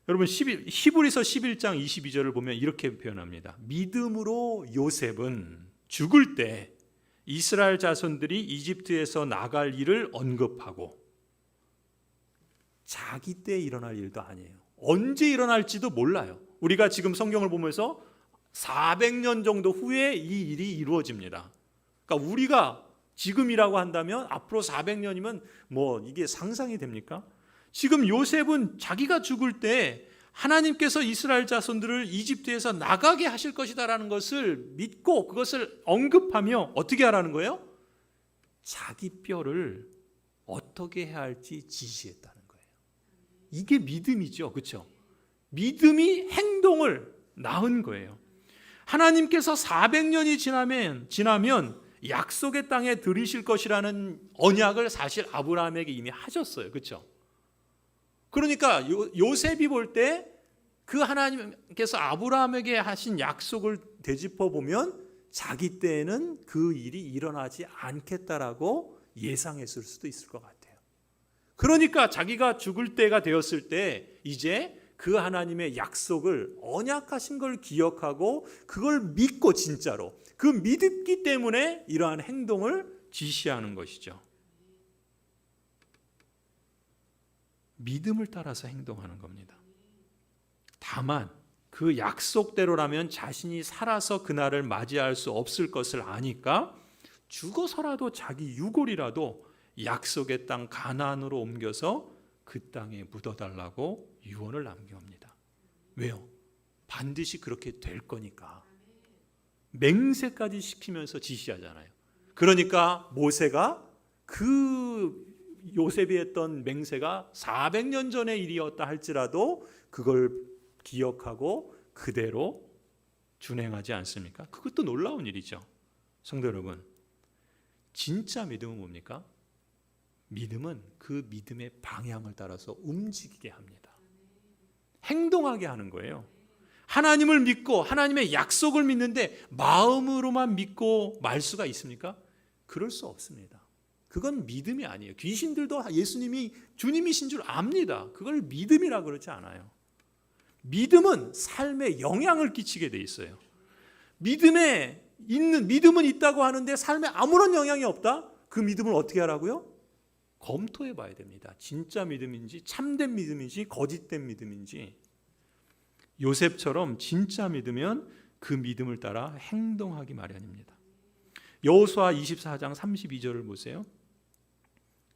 여러분 히브리서 11장 22절을 보면 이렇게 표현합니다. 믿음으로 요셉은 죽을 때 이스라엘 자손들이 이집트에서 나갈 일을 언급하고, 자기 때 일어날 일도 아니에요. 언제 일어날지도 몰라요. 우리가 지금 성경을 보면서 400년 정도 후에 이 일이 이루어집니다. 그러니까 우리가 지금이라고 한다면 앞으로 400년이면 뭐 이게 상상이 됩니까? 지금 요셉은 자기가 죽을 때 하나님께서 이스라엘 자손들을 이집트에서 나가게 하실 것이다라는 것을 믿고 그것을 언급하며 어떻게 하라는 거예요? 자기 뼈를 어떻게 해야 할지 지시했다는 거예요. 이게 믿음이죠. 그렇죠? 믿음이 행동을 낳은 거예요. 하나님께서 400년이 지나면 약속의 땅에 들이실 것이라는 언약을 사실 아브라함에게 이미 하셨어요. 그렇죠? 그러니까 요셉이 볼 때 그 하나님께서 아브라함에게 하신 약속을 되짚어 보면 자기 때에는 그 일이 일어나지 않겠다라고 예상했을 수도 있을 것 같아요. 그러니까 자기가 죽을 때가 되었을 때 이제 그 하나님의 약속을 언약하신 걸 기억하고 그걸 믿고 진짜로 그 믿기 때문에 이러한 행동을 지시하는 것이죠. 믿음을 따라서 행동하는 겁니다. 다만 그 약속대로라면 자신이 살아서 그날을 맞이할 수 없을 것을 아니까 죽어서라도 자기 유골이라도 약속의 땅 가나안으로 옮겨서 그 땅에 묻어달라고 유언을 남깁니다. 왜요? 반드시 그렇게 될 거니까. 맹세까지 시키면서 지시하잖아요. 그러니까 모세가 그 요셉이 했던 맹세가 400년 전의 일이었다 할지라도 그걸 기억하고 그대로 준행하지 않습니까? 그것도 놀라운 일이죠. 성도 여러분, 진짜 믿음은 뭡니까? 믿음은 그 믿음의 방향을 따라서 움직이게 합니다. 행동하게 하는 거예요. 하나님을 믿고 하나님의 약속을 믿는데 마음으로만 믿고 말 수가 있습니까? 그럴 수 없습니다. 그건 믿음이 아니에요. 귀신들도 예수님이 주님이신 줄 압니다. 그걸 믿음이라 그러지 않아요. 믿음은 삶에 영향을 끼치게 돼 있어요. 믿음은 있다고 하는데 삶에 아무런 영향이 없다? 그 믿음을 어떻게 하라고요? 검토해 봐야 됩니다. 진짜 믿음인지 참된 믿음인지 거짓된 믿음인지. 요셉처럼 진짜 믿으면 그 믿음을 따라 행동하기 마련입니다. 여호수아 24장 32절을 보세요.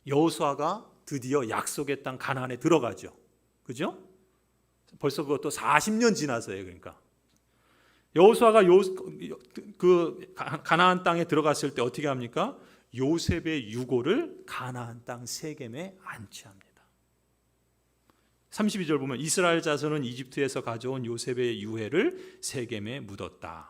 여호수아가 드디어 약속의 땅 가나안에 들어가죠. 그죠? 벌써 그것도 40년 지나서요. 그러니까 여호수아가 그 가나안 땅에 들어갔을 때 어떻게 합니까? 요셉의 유골을 가나안 땅 세겜에 안치합니다. 32절 보면 이스라엘 자손은 이집트에서 가져온 요셉의 유해를 세겜에 묻었다.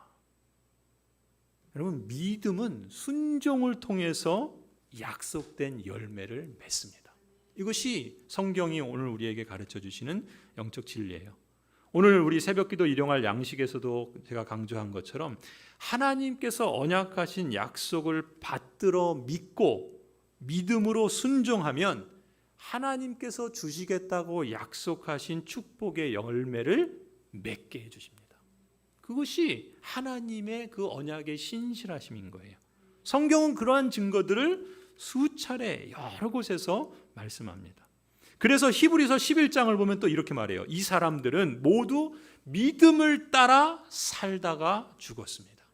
여러분, 믿음은 순종을 통해서 약속된 열매를 맺습니다. 이것이 성경이 오늘 우리에게 가르쳐 주시는 영적 진리예요. 오늘 우리 새벽기도 일용할 양식에서도 제가 강조한 것처럼 하나님께서 언약하신 약속을 받들어 믿고 믿음으로 순종하면 하나님께서 주시겠다고 약속하신 축복의 열매를 맺게 해주십니다. 그것이 하나님의 그 언약의 신실하심인 거예요. 성경은 그러한 증거들을 수차례 여러 곳에서 말씀합니다. 그래서 히브리서 11장을 보면 또 이렇게 말해요. 이 사람들은 모두 믿음을 따라 살다가 죽었습니다.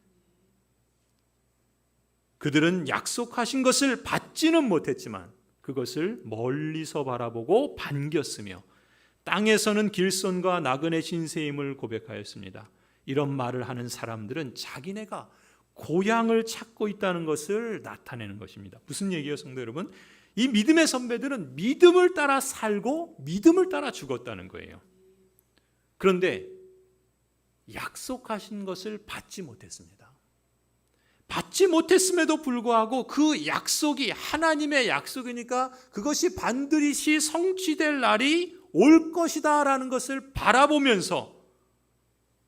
그들은 약속하신 것을 받지는 못했지만 그것을 멀리서 바라보고 반겼으며 땅에서는 길손과 나그네 신세임을 고백하였습니다. 이런 말을 하는 사람들은 자기네가 고향을 찾고 있다는 것을 나타내는 것입니다. 무슨 얘기예요, 성도 여러분? 이 믿음의 선배들은 믿음을 따라 살고 믿음을 따라 죽었다는 거예요. 그런데 약속하신 것을 받지 못했습니다. 받지 못했음에도 불구하고 그 약속이 하나님의 약속이니까 그것이 반드시 성취될 날이 올 것이다라는 것을 바라보면서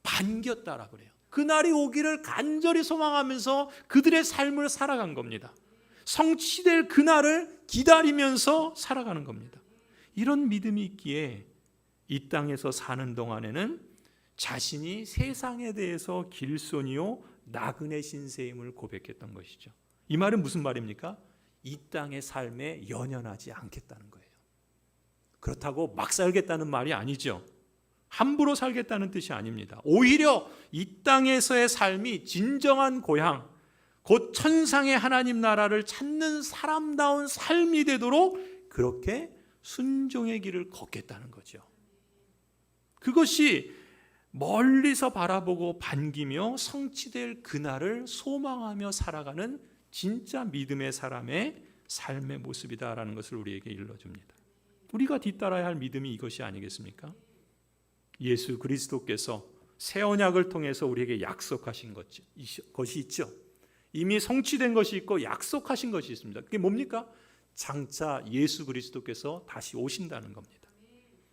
반겼다라고 그래요. 그 날이 오기를 간절히 소망하면서 그들의 삶을 살아간 겁니다. 성취될 그 날을 기다리면서 살아가는 겁니다. 이런 믿음이 있기에 이 땅에서 사는 동안에는 자신이 세상에 대해서 길손이요 나그네 신세임을 고백했던 것이죠. 이 말은 무슨 말입니까? 이 땅의 삶에 연연하지 않겠다는 거예요. 그렇다고 막 살겠다는 말이 아니죠. 함부로 살겠다는 뜻이 아닙니다. 오히려 이 땅에서의 삶이 진정한 고향, 곧 천상의 하나님 나라를 찾는 사람다운 삶이 되도록 그렇게 순종의 길을 걷겠다는 거죠. 그것이 멀리서 바라보고 반기며 성취될 그날을 소망하며 살아가는 진짜 믿음의 사람의 삶의 모습이다라는 것을 우리에게 일러줍니다. 우리가 뒤따라야 할 믿음이 이것이 아니겠습니까? 예수 그리스도께서 새 언약을 통해서 우리에게 약속하신 것이 있죠. 이미 성취된 것이 있고 약속하신 것이 있습니다. 그게 뭡니까? 장차 예수 그리스도께서 다시 오신다는 겁니다.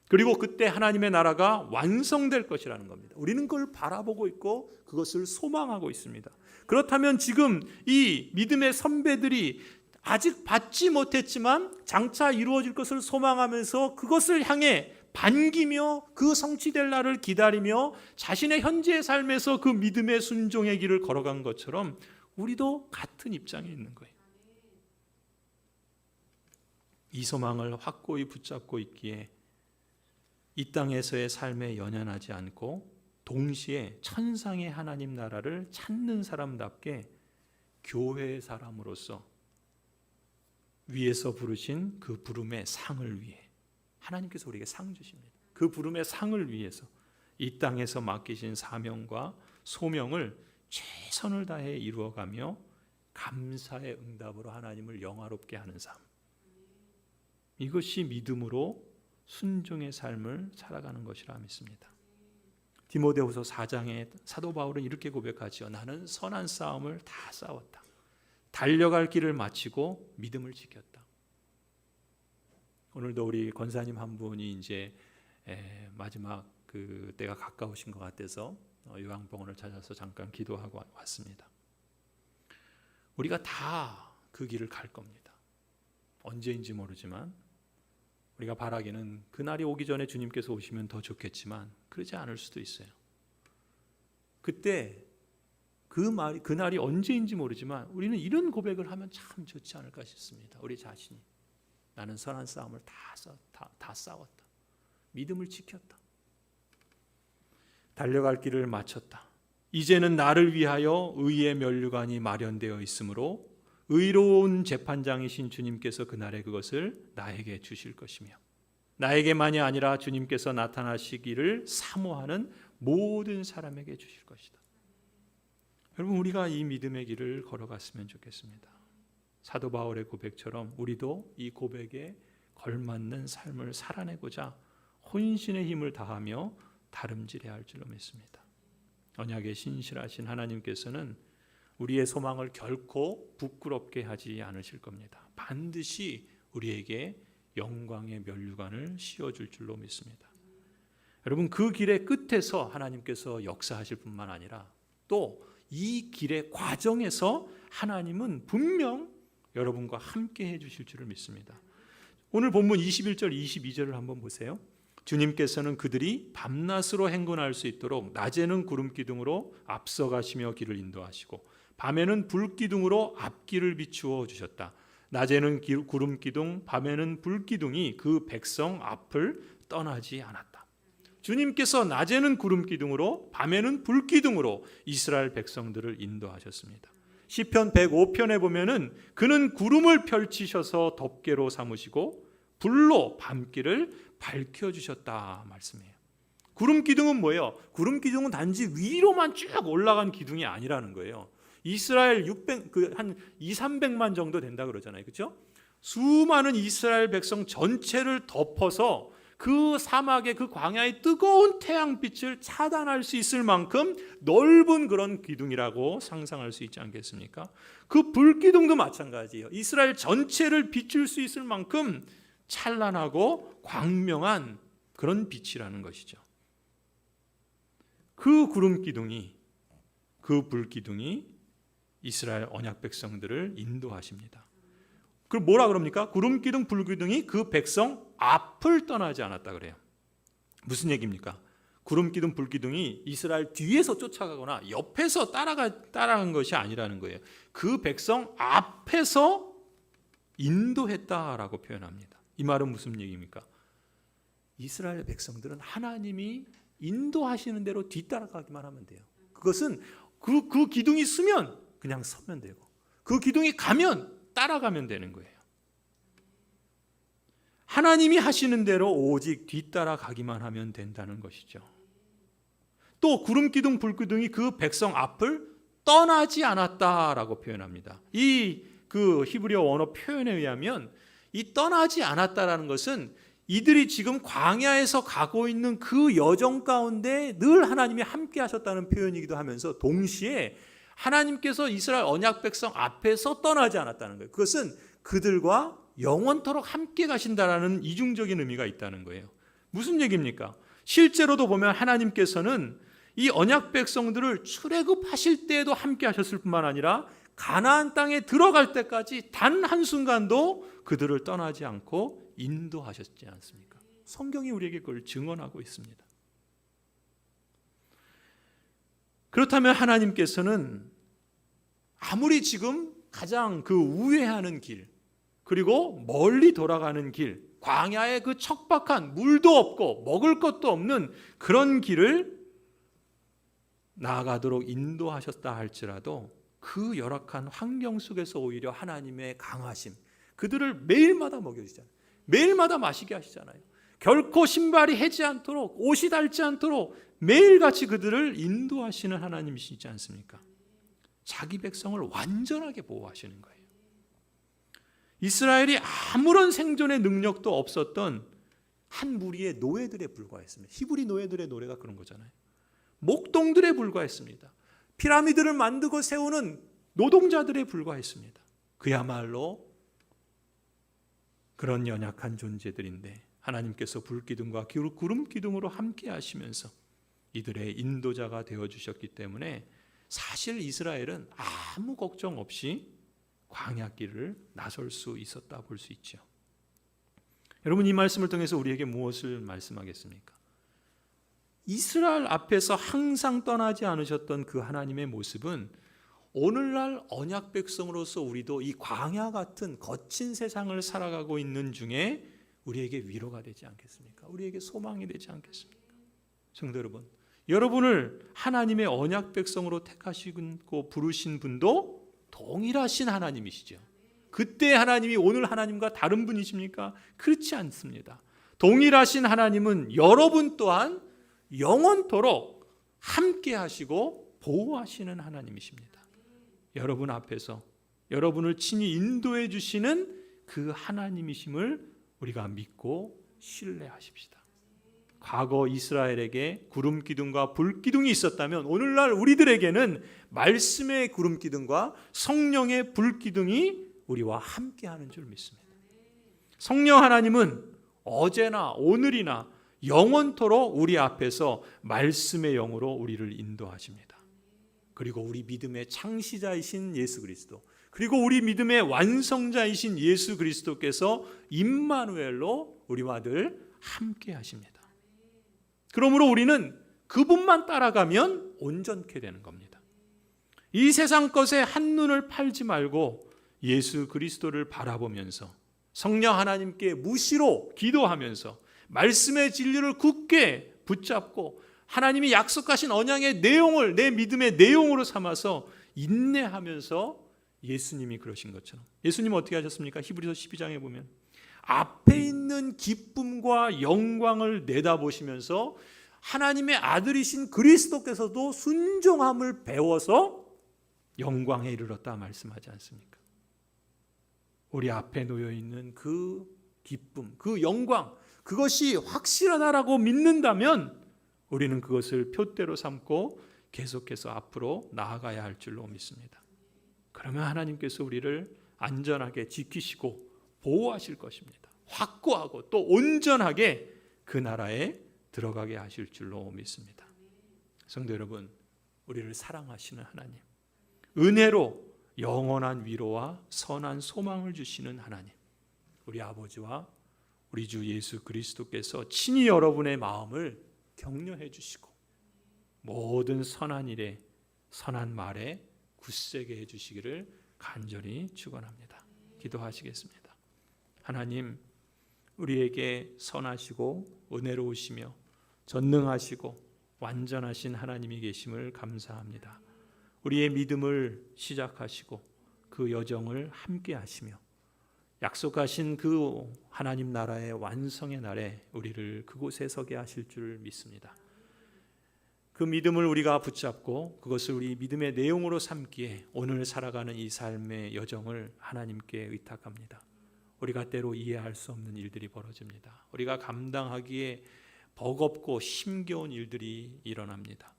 그리고 그때 하나님의 나라가 완성될 것이라는 겁니다. 우리는 그걸 바라보고 있고 그것을 소망하고 있습니다. 그렇다면 지금 이 믿음의 선배들이 아직 받지 못했지만 장차 이루어질 것을 소망하면서 그것을 향해 반기며 그 성취될 날을 기다리며 자신의 현재의 삶에서 그 믿음의 순종의 길을 걸어간 것처럼 우리도 같은 입장에 있는 거예요. 이 소망을 확고히 붙잡고 있기에 이 땅에서의 삶에 연연하지 않고 동시에 천상의 하나님 나라를 찾는 사람답게 교회의 사람으로서 위에서 부르신 그 부름의 상을 위해 하나님께서 우리에게 상 주십니다. 그 부름의 상을 위해서 이 땅에서 맡기신 사명과 소명을 최선을 다해 이루어가며 감사의 응답으로 하나님을 영화롭게 하는 삶, 이것이 믿음으로 순종의 삶을 살아가는 것이라 믿습니다. 디모데후서 4장에 사도 바울은 이렇게 고백하지요. 나는 선한 싸움을 다 싸웠다. 달려갈 길을 마치고 믿음을 지켰다. 오늘도 우리 권사님 한 분이 이제 마지막 그 때가 가까우신 것 같아서 요양병원을 찾아서 잠깐 기도하고 왔습니다. 우리가 다 그 길을 갈 겁니다. 언제인지 모르지만 우리가 바라기는 그날이 오기 전에 주님께서 오시면 더 좋겠지만 그러지 않을 수도 있어요. 그때 그날이 언제인지 모르지만 우리는 이런 고백을 하면 참 좋지 않을까 싶습니다. 우리 자신이 나는 선한 싸움을 다 싸웠다. 믿음을 지켰다. 달려갈 길을 마쳤다. 이제는 나를 위하여 의의 면류관이 마련되어 있으므로 의로운 재판장이신 주님께서 그날에 그것을 나에게 주실 것이며 나에게만이 아니라 주님께서 나타나시기를 사모하는 모든 사람에게 주실 것이다. 여러분, 우리가 이 믿음의 길을 걸어갔으면 좋겠습니다. 사도 바울의 고백처럼 우리도 이 고백에 걸맞는 삶을 살아내고자 혼신의 힘을 다하며 다름질해야 할 줄로 믿습니다. 언약에 신실하신 하나님께서는 우리의 소망을 결코 부끄럽게 하지 않으실 겁니다. 반드시 우리에게 영광의 면류관을 씌워줄 줄로 믿습니다. 여러분, 그 길의 끝에서 하나님께서 역사하실 뿐만 아니라 또 이 길의 과정에서 하나님은 분명 여러분과 함께 해주실 줄을 믿습니다. 오늘 본문 21절 22절을 한번 보세요. 주님께서는 그들이 밤낮으로 행군할 수 있도록 낮에는 구름기둥으로 앞서가시며 길을 인도하시고 밤에는 불기둥으로 앞길을 비추어 주셨다. 낮에는 구름기둥, 밤에는 불기둥이 그 백성 앞을 떠나지 않았다. 주님께서 낮에는 구름기둥으로 밤에는 불기둥으로 이스라엘 백성들을 인도하셨습니다. 시편 105편에 보면은 그는 구름을 펼치셔서 덮개로 삼으시고 불로 밤길을 밝혀주셨다 말씀해요. 구름기둥은 뭐예요? 구름기둥은 단지 위로만 쭉 올라간 기둥이 아니라는 거예요. 이스라엘 한 200~300만 정도 된다 그러잖아요. 그렇죠? 수많은 이스라엘 백성 전체를 덮어서 그 사막의 그 광야의 뜨거운 태양빛을 차단할 수 있을 만큼 넓은 그런 기둥이라고 상상할 수 있지 않겠습니까? 그 불기둥도 마찬가지예요. 이스라엘 전체를 비출 수 있을 만큼 찬란하고 광명한 그런 빛이라는 것이죠. 그 구름 기둥이, 그 불기둥이 이스라엘 언약 백성들을 인도하십니다. 그럼 뭐라 그럽니까? 구름 기둥 불기둥이 그 백성 앞을 떠나지 않았다 그래요. 무슨 얘기입니까? 구름 기둥 불기둥이 이스라엘 뒤에서 쫓아가거나 옆에서 따라간 것이 아니라는 거예요. 그 백성 앞에서 인도했다라고 표현합니다. 이 말은 무슨 얘기입니까? 이스라엘 백성들은 하나님이 인도하시는 대로 뒤따라가기만 하면 돼요. 그것은 그 기둥이 서면 그냥 서면 되고, 그 기둥이 가면 따라가면 되는 거예요. 하나님이 하시는 대로 오직 뒤따라가기만 하면 된다는 것이죠. 또 구름 기둥 불기둥이 그 백성 앞을 떠나지 않았다라고 표현합니다. 이 그 히브리어 원어 표현에 의하면 이 떠나지 않았다라는 것은 이들이 지금 광야에서 가고 있는 그 여정 가운데 늘 하나님이 함께 하셨다는 표현이기도 하면서 동시에 하나님께서 이스라엘 언약 백성 앞에서 떠나지 않았다는 거예요. 그것은 그들과 영원토록 함께 가신다라는 이중적인 의미가 있다는 거예요. 무슨 얘기입니까? 실제로도 보면 하나님께서는 이 언약 백성들을 출애굽하실 때에도 함께 하셨을 뿐만 아니라 가나안 땅에 들어갈 때까지 단 한순간도 그들을 떠나지 않고 인도하셨지 않습니까? 성경이 우리에게 그걸 증언하고 있습니다. 그렇다면 하나님께서는 아무리 지금 가장 그 우회하는 길, 그리고 멀리 돌아가는 길, 광야의 그 척박한 물도 없고 먹을 것도 없는 그런 길을 나아가도록 인도하셨다 할지라도 그 열악한 환경 속에서 오히려 하나님의 강하심, 그들을 매일마다 먹여주잖아요. 매일마다 마시게 하시잖아요. 결코 신발이 해지 않도록, 옷이 닳지 않도록 매일같이 그들을 인도하시는 하나님이시지 않습니까? 자기 백성을 완전하게 보호하시는 거예요. 이스라엘이 아무런 생존의 능력도 없었던 한 무리의 노예들에 불과했습니다. 히브리 노예들의 노래가 그런 거잖아요. 목동들에 불과했습니다. 피라미드를 만들고 세우는 노동자들에 불과했습니다. 그야말로 그런 연약한 존재들인데 하나님께서 불기둥과 구름 기둥으로 함께 하시면서 이들의 인도자가 되어주셨기 때문에 사실 이스라엘은 아무 걱정 없이 광야길을 나설 수 있었다 볼 수 있죠. 여러분, 이 말씀을 통해서 우리에게 무엇을 말씀하겠습니까? 이스라엘 앞에서 항상 떠나지 않으셨던 그 하나님의 모습은 오늘날 언약 백성으로서 우리도 이 광야 같은 거친 세상을 살아가고 있는 중에 우리에게 위로가 되지 않겠습니까? 우리에게 소망이 되지 않겠습니까? 성도 여러분, 여러분을 하나님의 언약 백성으로 택하시고 부르신 분도 동일하신 하나님이시죠. 그때 하나님이 오늘 하나님과 다른 분이십니까? 그렇지 않습니다. 동일하신 하나님은 여러분 또한 영원토록 함께 하시고 보호하시는 하나님이십니다. 여러분 앞에서 여러분을 친히 인도해 주시는 그 하나님이심을 우리가 믿고 신뢰하십시다. 과거 이스라엘에게 구름 기둥과 불 기둥이 있었다면 오늘날 우리들에게는 말씀의 구름 기둥과 성령의 불 기둥이 우리와 함께하는 줄 믿습니다. 성령 하나님은 어제나 오늘이나 영원토록 우리 앞에서 말씀의 영으로 우리를 인도하십니다. 그리고 우리 믿음의 창시자이신 예수 그리스도, 그리고 우리 믿음의 완성자이신 예수 그리스도께서 임마누엘로 우리와 늘 함께 하십니다. 그러므로 우리는 그분만 따라가면 온전케 되는 겁니다. 이 세상 것에 한눈을 팔지 말고 예수 그리스도를 바라보면서 성령 하나님께 무시로 기도하면서 말씀의 진리를 굳게 붙잡고 하나님이 약속하신 언약의 내용을 내 믿음의 내용으로 삼아서 인내하면서 예수님이 그러신 것처럼, 예수님은 어떻게 하셨습니까? 히브리서 12장에 보면 앞에 있는 기쁨과 영광을 내다보시면서 하나님의 아들이신 그리스도께서도 순종함을 배워서 영광에 이르렀다 말씀하지 않습니까? 우리 앞에 놓여 있는 그 기쁨, 그 영광, 그것이 확실하다라고 믿는다면 우리는 그것을 표대로 삼고 계속해서 앞으로 나아가야 할 줄로 믿습니다. 그러면 하나님께서 우리를 안전하게 지키시고 보호하실 것입니다. 확고하고 또 온전하게 그 나라에 들어가게 하실 줄로 믿습니다. 성도 여러분, 우리를 사랑하시는 하나님, 은혜로 영원한 위로와 선한 소망을 주시는 하나님, 우리 아버지와 우리 주 예수 그리스도께서 친히 여러분의 마음을 격려해 주시고 모든 선한 일에 선한 말에 굳세게 해 주시기를 간절히 축원합니다. 기도하시겠습니다. 하나님, 우리에게 선하시고 은혜로우시며 전능하시고 완전하신 하나님이 계심을 감사합니다. 우리의 믿음을 시작하시고 그 여정을 함께 하시며 약속하신 그 하나님 나라의 완성의 날에 우리를 그곳에 서게 하실 줄 믿습니다. 그 믿음을 우리가 붙잡고 그것을 우리 믿음의 내용으로 삼기에 오늘 살아가는 이 삶의 여정을 하나님께 의탁합니다. 우리가 때로 이해할 수 없는 일들이 벌어집니다. 우리가 감당하기에 버겁고 힘겨운 일들이 일어납니다.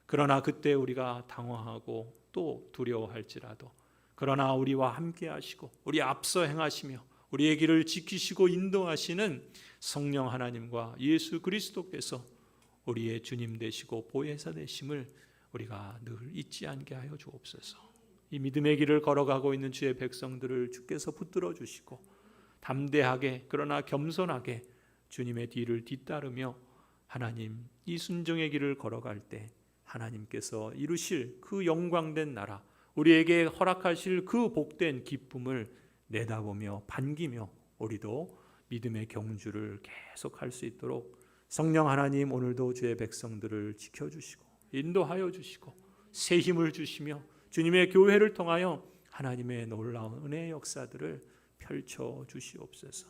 그러나 그때 우리가 당황하고 또 두려워할지라도 그러나 우리와 함께 하시고 우리 앞서 행하시며 우리의 길을 지키시고 인도하시는 성령 하나님과 예수 그리스도께서 우리의 주님 되시고 보혜사 되심을 우리가 늘 잊지 않게 하여 주옵소서. 이 믿음의 길을 걸어가고 있는 주의 백성들을 주께서 붙들어 주시고 담대하게 그러나 겸손하게 주님의 뒤를 뒤따르며 하나님 이 순종의 길을 걸어갈 때 하나님께서 이루실 그 영광된 나라, 우리에게 허락하실 그 복된 기쁨을 내다보며 반기며 우리도 믿음의 경주를 계속할 수 있도록 성령 하나님 오늘도 주의 백성들을 지켜주시고 인도하여 주시고 새 힘을 주시며 주님의 교회를 통하여 하나님의 놀라운 은혜의 역사들을 펼쳐 주시옵소서.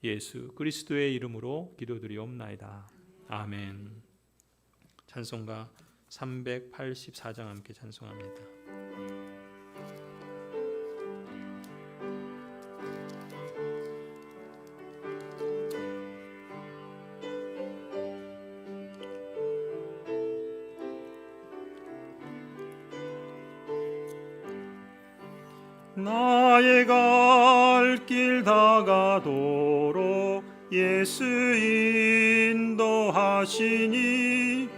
예수 그리스도의 이름으로 기도드리옵나이다. 아멘. 찬송가 384장 함께 찬송합니다. 나의 갈 길 다가도록 예수 인도하시니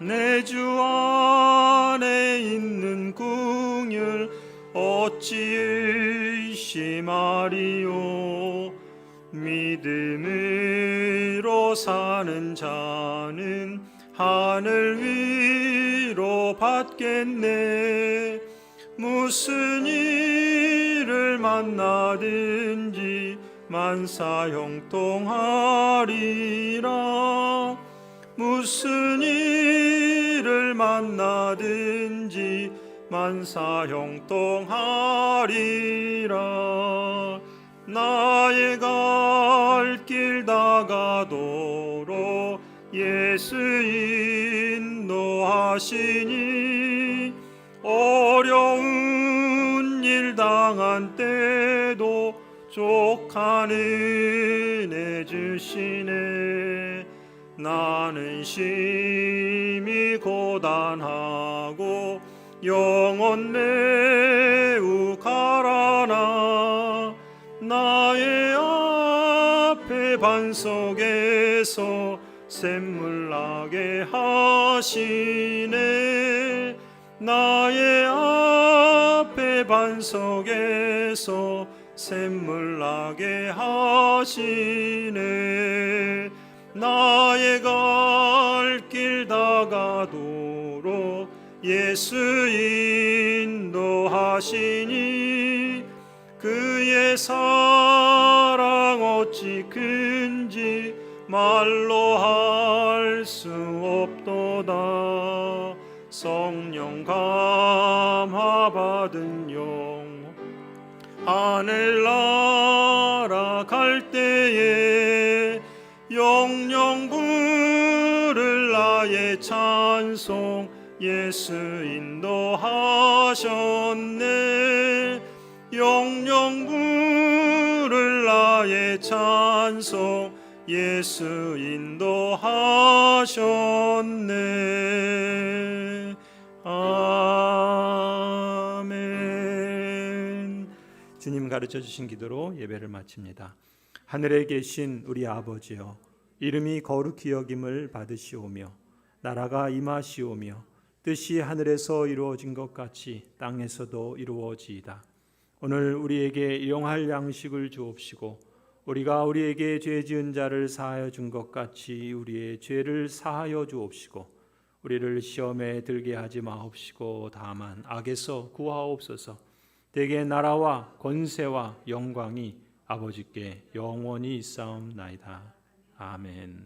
내 주 안에 있는 긍휼 어찌 의심하리요. 믿음으로 사는 자는 하늘 위로 받겠네. 무슨 일을 만나든지 만사형통하리라. 무슨 일을 만나든지 만사형통하리라. 나의 갈 길 다가도록 예수 인도하시니 어려운 일 당한 때도 족한 은혜 주시네. 나는 심히 고단하고 영혼 매우 가라나 나의 앞에 반석에서 샘물 나게 하시네. 나의 앞에 반석에서 샘물 나게 하시네. 나의 갈 길 다가도록 예수 인도하시니 그의 사랑 어찌 큰지 말로 할 수 없도다. 성령 감화 받은 영 하늘 날아갈 때에 영영 부를 나의 찬송 예수 인도하셨네. 영영 부를 나의 찬송 예수 인도하셨네. 아멘. 주님 가르쳐 주신 기도로 예배를 마칩니다. 하늘에 계신 우리 아버지여, 이름이 거룩히 여김을 받으시오며 나라가 임하시오며 뜻이 하늘에서 이루어진 것 같이 땅에서도 이루어지이다. 오늘 우리에게 일용할 양식을 주옵시고 우리가 우리에게 죄 지은 자를 사하여 준 것 같이 우리의 죄를 사하여 주옵시고 우리를 시험에 들게 하지 마옵시고 다만 악에서 구하옵소서. 대개 나라와 권세와 영광이 아버지께 영원히 있사옵나이다. 아멘.